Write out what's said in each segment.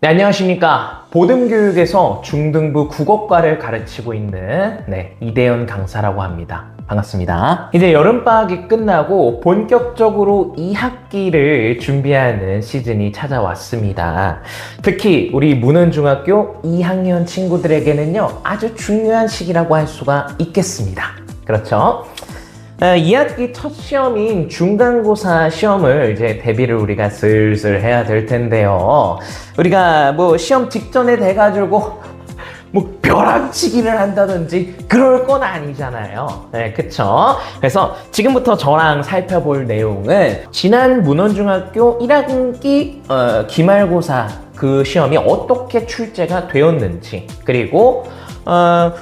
네, 안녕하십니까. 보듬교육에서 중등부 국어과를 가르치고 있는 이대현 강사라고 합니다. 반갑습니다. 이제 여름방학이 끝나고 본격적으로 2학기를 준비하는 시즌이 찾아왔습니다. 특히 우리 문헌중학교 2학년 친구들에게는요, 아주 중요한 시기라고 할 수가 있겠습니다. 그렇죠? 2학기 첫 시험인 중간고사 시험을 이제 대비를 우리가 슬슬 해야 될 텐데요. 우리가 뭐 시험 직전에 돼가지고 뭐 벼락치기를 한다든지 그럴 건 아니잖아요. 네, 그쵸? 그래서 지금부터 저랑 살펴볼 내용은 지난 문헌중학교 1학기 기말고사 그 시험이 어떻게 출제가 되었는지, 그리고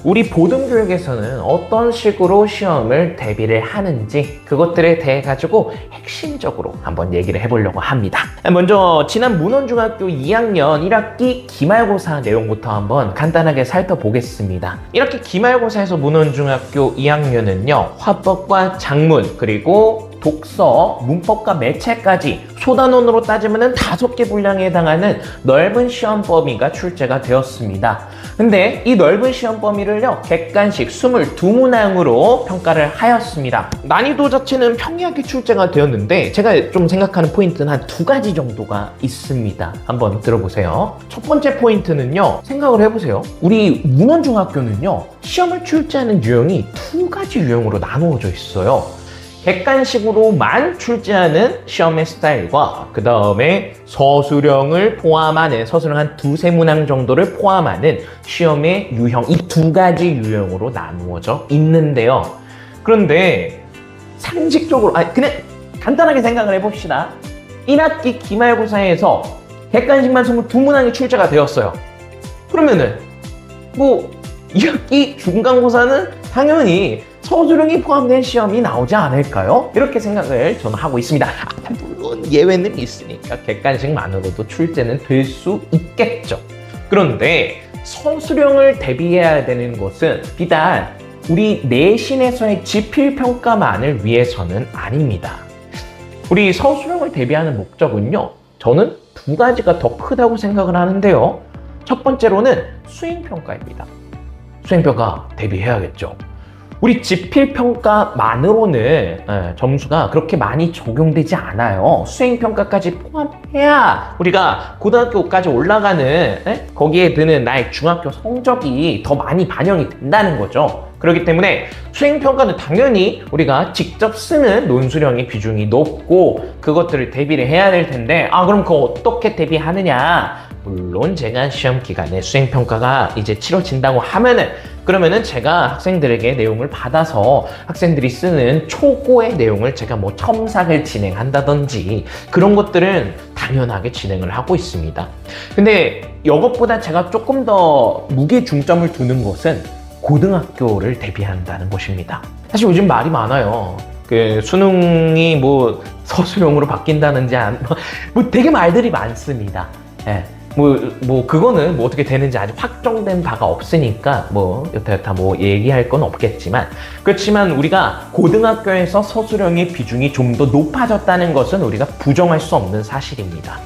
우리 보듬교육에서는 어떤 식으로 시험을 대비를 하는지, 그것들에 대해 가지고 핵심적으로 한번 얘기를 해보려고 합니다. 먼저 지난 문헌중학교 2학년 1학기 기말고사 내용부터 한번 간단하게 살펴보겠습니다. 1학기 기말고사에서 문헌중학교 2학년은요, 화법과 작문, 그리고 독서, 문법과 매체까지 소단원으로 따지면 5개 분량에 해당하는 넓은 시험 범위가 출제가 되었습니다. 근데 이 넓은 시험 범위를요, 객관식 22문항으로 평가를 하였습니다. 난이도 자체는 평이하게 출제가 되었는데 제가 좀 생각하는 포인트는 한 2가지 정도가 있습니다. 한번 들어보세요. 첫 번째 포인트는요, 생각을 해보세요. 우리 문헌중학교는요, 시험을 출제하는 유형이 2가지 유형으로 나누어져 있어요. 객관식으로만 출제하는 시험의 스타일과, 그 다음에 서술형을 포함하는, 서술형 한 2~3문항 정도를 포함하는 시험의 유형, 이 2가지 유형으로 나누어져 있는데요. 그런데 상식적으로, 그냥 간단하게 생각을 해봅시다. 1학기 기말고사에서 객관식만 22문항이 출제가 되었어요. 그러면은 뭐 2학기 중간고사는 당연히 서술형이 포함된 시험이 나오지 않을까요? 이렇게 생각을 저는 하고 있습니다. 물론 예외는 있으니까 객관식만으로도 출제는 될 수 있겠죠. 그런데 서술형을 대비해야 되는 것은 비단 우리 내신에서의 지필평가만을 위해서는 아닙니다. 우리 서술형을 대비하는 목적은요, 저는 2가지가 더 크다고 생각을 하는데요. 첫 번째로는 수행평가입니다. 수행평가 대비해야겠죠. 우리 지필평가만으로는 점수가 그렇게 많이 적용되지 않아요. 수행평가까지 포함해야 우리가 고등학교까지 올라가는, 거기에 드는 나의 중학교 성적이 더 많이 반영이 된다는 거죠. 그렇기 때문에 수행평가는 당연히 우리가 직접 쓰는 논술형의 비중이 높고 그것들을 대비를 해야 될 텐데, 그럼 그거 어떻게 대비하느냐? 물론 제가 시험 기간에 수행평가가 이제 치러진다고 하면은, 그러면은 제가 학생들에게 내용을 받아서 학생들이 쓰는 초고의 내용을 제가 뭐 첨삭을 진행한다든지 그런 것들은 당연하게 진행을 하고 있습니다. 근데 이것보다 제가 조금 더 무게 중점을 두는 것은 고등학교를 대비한다는 것입니다. 사실 요즘 말이 많아요. 수능이 뭐 서술형으로 바뀐다는지 뭐 되게 말들이 많습니다. 그거는 뭐 어떻게 되는지 아직 확정된 바가 없으니까 여타여타 얘기할 건 없겠지만, 그렇지만 우리가 고등학교에서 서술형의 비중이 좀 더 높아졌다는 것은 우리가 부정할 수 없는 사실입니다.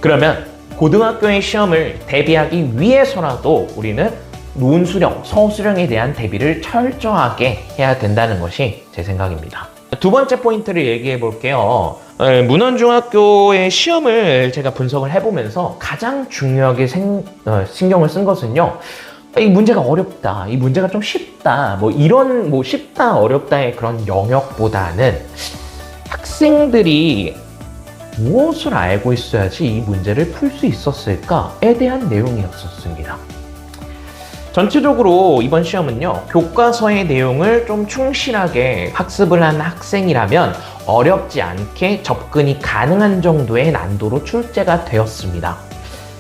그러면 고등학교의 시험을 대비하기 위해서라도 우리는 논술형, 서술형에 대한 대비를 철저하게 해야 된다는 것이 제 생각입니다. 두 번째 포인트를 얘기해 볼게요. 문헌중학교의 시험을 제가 분석을 해보면서 가장 중요하게 신경을 쓴 것은요, 이 문제가 어렵다, 이 문제가 좀 쉽다, 이런 쉽다, 어렵다의 그런 영역보다는 학생들이 무엇을 알고 있어야지 이 문제를 풀 수 있었을까에 대한 내용이었습니다. 전체적으로 이번 시험은요, 교과서의 내용을 좀 충실하게 학습을 한 학생이라면 어렵지 않게 접근이 가능한 정도의 난도로 출제가 되었습니다.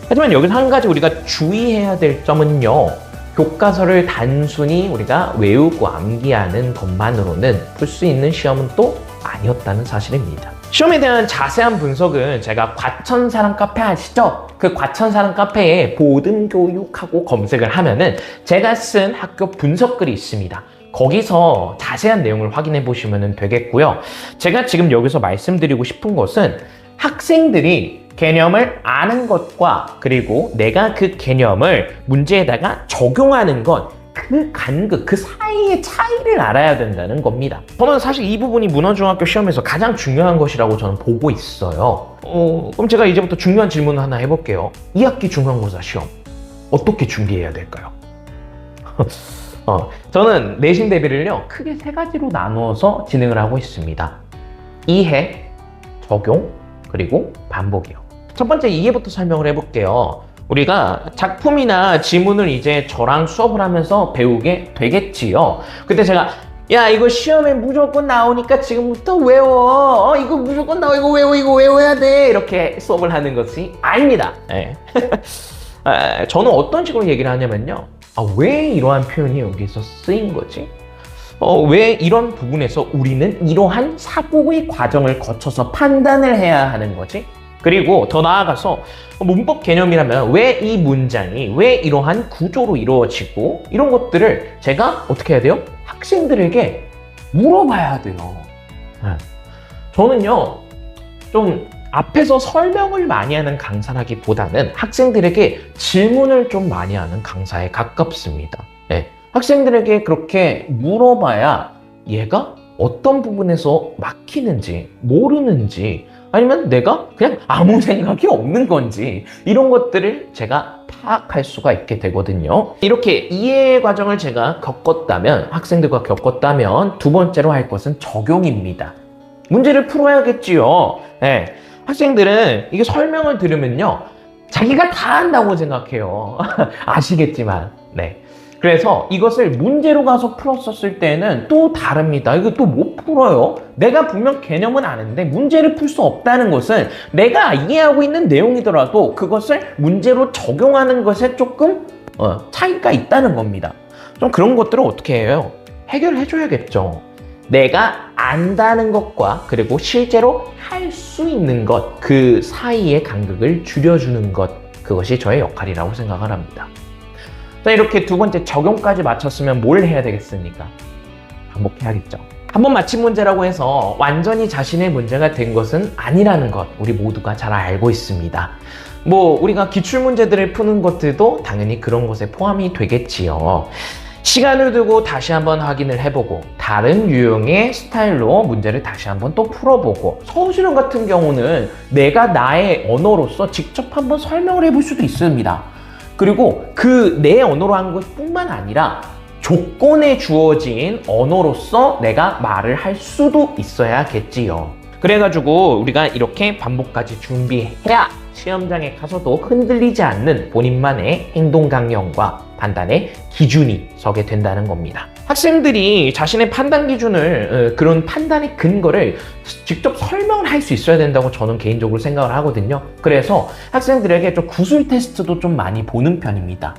하지만 여기서 한 가지 우리가 주의해야 될 점은요, 교과서를 단순히 우리가 외우고 암기하는 것만으로는 풀 수 있는 시험은 또 아니었다는 사실입니다. 시험에 대한 자세한 분석은 제가 과천사랑 카페 아시죠? 그 과천사랑 카페에 보듬교육하고 검색을 하면은 제가 쓴 학교 분석글이 있습니다. 거기서 자세한 내용을 확인해 보시면 되겠고요. 제가 지금 여기서 말씀드리고 싶은 것은 학생들이 개념을 아는 것과 그리고 내가 그 개념을 문제에다가 적용하는 것, 그 간극, 그 사이의 차이를 알아야 된다는 겁니다. 저는 사실 이 부분이 문헌중학교 시험에서 가장 중요한 것이라고 저는 보고 있어요. 그럼 제가 이제부터 중요한 질문을 하나 해볼게요. 2학기 중간고사 시험 어떻게 준비해야 될까요? 저는 내신 대비를요 크게 3가지로 나누어서 진행을 하고 있습니다. 이해, 적용, 그리고 반복이요. 첫 번째 이해부터 설명을 해볼게요. 우리가 작품이나 지문을 이제 저랑 수업을 하면서 배우게 되겠지요. 그때 제가 야 이거 시험에 무조건 나오니까 지금부터 외워. 이거 무조건 나와. 이거 외워. 이거 외워야 돼. 이렇게 수업을 하는 것이 아닙니다. 네. 저는 어떤 식으로 얘기를 하냐면요. 왜 이러한 표현이 여기서 쓰인 거지? 왜 이런 부분에서 우리는 이러한 사고의 과정을 거쳐서 판단을 해야 하는 거지? 그리고 더 나아가서 문법 개념이라면 왜 이 문장이 왜 이러한 구조로 이루어지고 이런 것들을 제가 어떻게 해야 돼요? 학생들에게 물어봐야 돼요. 저는요 좀 앞에서 설명을 많이 하는 강사라기보다는 학생들에게 질문을 좀 많이 하는 강사에 가깝습니다. 네. 학생들에게 그렇게 물어봐야 얘가 어떤 부분에서 막히는지 모르는지 아니면 내가 그냥 아무 생각이 없는 건지 이런 것들을 제가 파악할 수가 있게 되거든요. 이렇게 이해 과정을 제가 겪었다면 학생들과 겪었다면 두 번째로 할 것은 적용입니다. 문제를 풀어야겠지요. 네. 학생들은 이게 설명을 들으면요 자기가 다 한다고 생각해요. 아시겠지만 네. 그래서 이것을 문제로 가서 풀었었을 때는 또 다릅니다. 이거 또 못 풀어요. 내가 분명 개념은 아는데 문제를 풀 수 없다는 것은 내가 이해하고 있는 내용이더라도 그것을 문제로 적용하는 것에 조금 차이가 있다는 겁니다. 좀 그런 것들을 어떻게 해요? 해결해 줘야겠죠. 내가 안다는 것과 그리고 실제로 할 수 있는 것, 그 사이의 간극을 줄여주는 것, 그것이 저의 역할이라고 생각을 합니다. 자, 이렇게 두 번째 적용까지 마쳤으면 뭘 해야 되겠습니까? 반복해야겠죠. 한번 맞힌 문제라고 해서 완전히 자신의 문제가 된 것은 아니라는 것 우리 모두가 잘 알고 있습니다. 우리가 기출문제들을 푸는 것들도 당연히 그런 것에 포함이 되겠지요. 시간을 두고 다시 한번 확인을 해보고 다른 유형의 스타일로 문제를 다시 한번 또 풀어보고 서술형 같은 경우는 내가 나의 언어로서 직접 한번 설명을 해볼 수도 있습니다. 그리고 그 내 언어로 한 것뿐만 아니라 조건에 주어진 언어로서 내가 말을 할 수도 있어야겠지요. 그래가지고 우리가 이렇게 반복까지 준비해야 시험장에 가서도 흔들리지 않는 본인만의 행동 강령과 판단의 기준이 서게 된다는 겁니다. 학생들이 자신의 판단 기준을 그런 판단의 근거를 직접 설명을 할 수 있어야 된다고 저는 개인적으로 생각을 하거든요. 그래서 학생들에게 좀 구술 테스트도 좀 많이 보는 편입니다.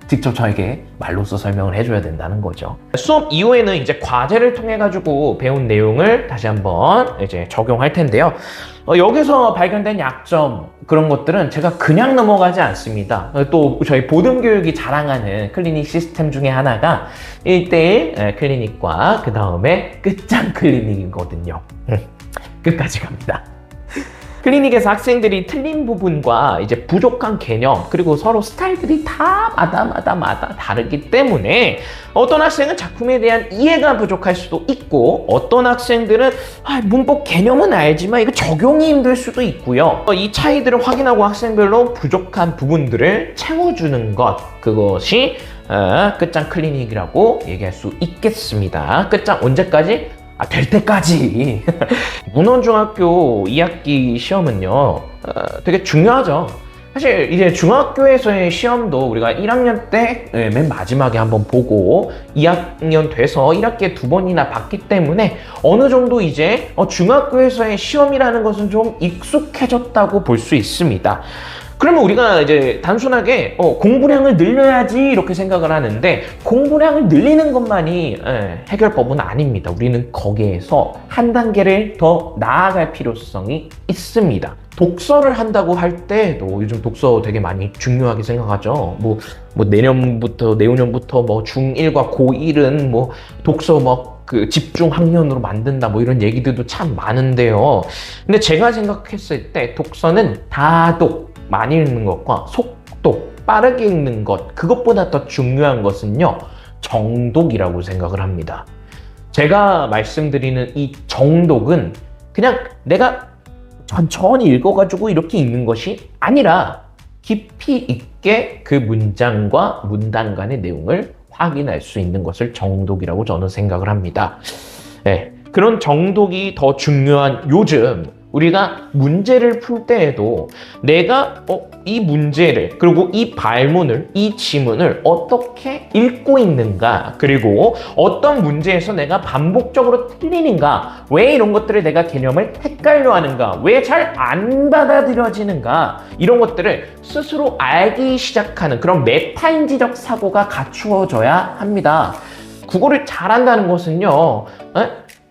직접 저에게 말로써 설명을 해줘야 된다는 거죠. 수업 이후에는 이제 과제를 통해 가지고 배운 내용을 다시 한번 이제 적용할 텐데요. 여기서 발견된 약점 그런 것들은 제가 그냥 넘어가지 않습니다. 또 저희 보듬교육이 자랑하는 클리닉 시스템 중에 하나가 1:1 클리닉과 그 다음에 끝장 클리닉이거든요. 끝까지 갑니다. 클리닉에서 학생들이 틀린 부분과 이제 부족한 개념 그리고 서로 스타일들이 다 마다 다르기 때문에 어떤 학생은 작품에 대한 이해가 부족할 수도 있고 어떤 학생들은 문법 개념은 알지만 이거 적용이 힘들 수도 있고요. 이 차이들을 확인하고 학생별로 부족한 부분들을 채워주는 것 그것이 끝장 클리닉이라고 얘기할 수 있겠습니다. 끝장 언제까지? 될 때까지. 문헌중학교 2학기 시험은요 되게 중요하죠. 사실 이제 중학교에서의 시험도 우리가 1학년 때 맨 마지막에 한번 보고 2학년 돼서 1학기에 2번이나 봤기 때문에 어느 정도 이제 중학교에서의 시험이라는 것은 좀 익숙해졌다고 볼 수 있습니다. 그러면 우리가 이제 단순하게 공부량을 늘려야지 이렇게 생각을 하는데 공부량을 늘리는 것만이 해결법은 아닙니다. 우리는 거기에서 한 단계를 더 나아갈 필요성이 있습니다. 독서를 한다고 할 때도 요즘 독서 되게 많이 중요하게 생각하죠. 내년부터 중1과 고1은 독서 그 집중 학년으로 만든다 뭐 이런 얘기들도 참 많은데요. 근데 제가 생각했을 때 독서는 다독, 많이 읽는 것과 속독, 빠르게 읽는 것, 그것보다 더 중요한 것은요, 정독이라고 생각을 합니다. 제가 말씀드리는 이 정독은 그냥 내가 천천히 읽어가지고 이렇게 읽는 것이 아니라 깊이 있게 그 문장과 문단 간의 내용을 확인할 수 있는 것을 정독이라고 저는 생각을 합니다. 네, 그런 정독이 더 중요한 요즘 우리가 문제를 풀 때에도 내가 이 문제를 그리고 이 발문을 이 지문을 어떻게 읽고 있는가, 그리고 어떤 문제에서 내가 반복적으로 틀리는가, 왜 이런 것들을 내가 개념을 헷갈려 하는가, 왜 잘 안 받아들여지는가, 이런 것들을 스스로 알기 시작하는 그런 메타인지적 사고가 갖추어져야 합니다. 국어를 잘한다는 것은요,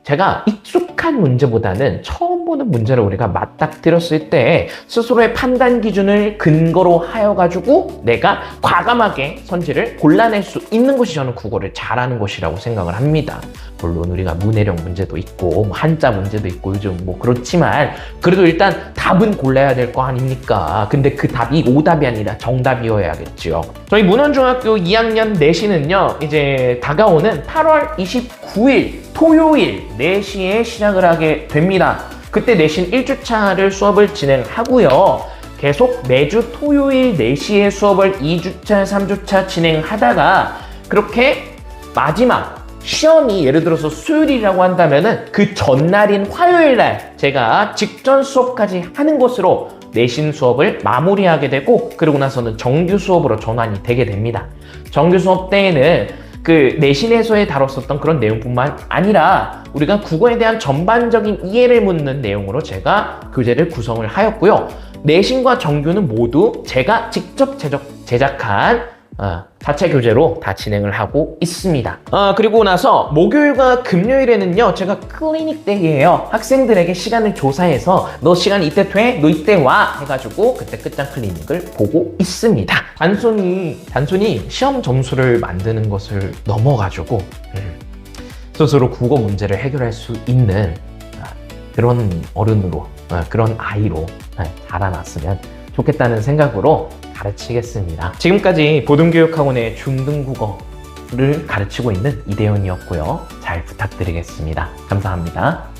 제가 익숙한 문제보다는 처음 보는 문제를 우리가 맞닥뜨렸을 때 스스로의 판단 기준을 근거로 하여가지고 내가 과감하게 선지를 골라낼 수 있는 것이 저는 국어를 잘하는 것이라고 생각을 합니다. 물론 우리가 문해력 문제도 있고 한자 문제도 있고 요즘 뭐 그렇지만 그래도 일단 답은 골라야 될 거 아닙니까? 근데 그 답이 오답이 아니라 정답이어야겠죠. 저희 문헌중학교 2학년 내신은요, 이제 다가오는 8월 29일 토요일 4시에 시작을 하게 됩니다. 그때 내신 1주차를 수업을 진행하고요. 계속 매주 토요일 4시에 수업을 2주차, 3주차 진행하다가 그렇게 마지막 시험이 예를 들어서 수요일이라고 한다면은 그 전날인 화요일날 제가 직전 수업까지 하는 것으로 내신 수업을 마무리하게 되고, 그러고 나서는 정규 수업으로 전환이 되게 됩니다. 정규 수업 때에는 그 내신에서의 다뤘었던 그런 내용뿐만 아니라 우리가 국어에 대한 전반적인 이해를 묻는 내용으로 제가 교재를 구성을 하였고요. 내신과 정규는 모두 제가 직접 제작한 자체 교재로 다 진행을 하고 있습니다. 그리고 나서 목요일과 금요일에는요, 제가 클리닉 데이예요. 학생들에게 시간을 조사해서 너 시간 이때 돼? 너 이때 와? 해가지고 그때 끝장 클리닉을 보고 있습니다. 단순히 시험 점수를 만드는 것을 넘어가지고 스스로 국어 문제를 해결할 수 있는 그런 어른으로, 그런 아이로 자라났으면 좋겠다는 생각으로 가르치겠습니다. 지금까지 보듬교육학원의 중등국어를 가르치고 있는 이대현이었고요. 잘 부탁드리겠습니다. 감사합니다.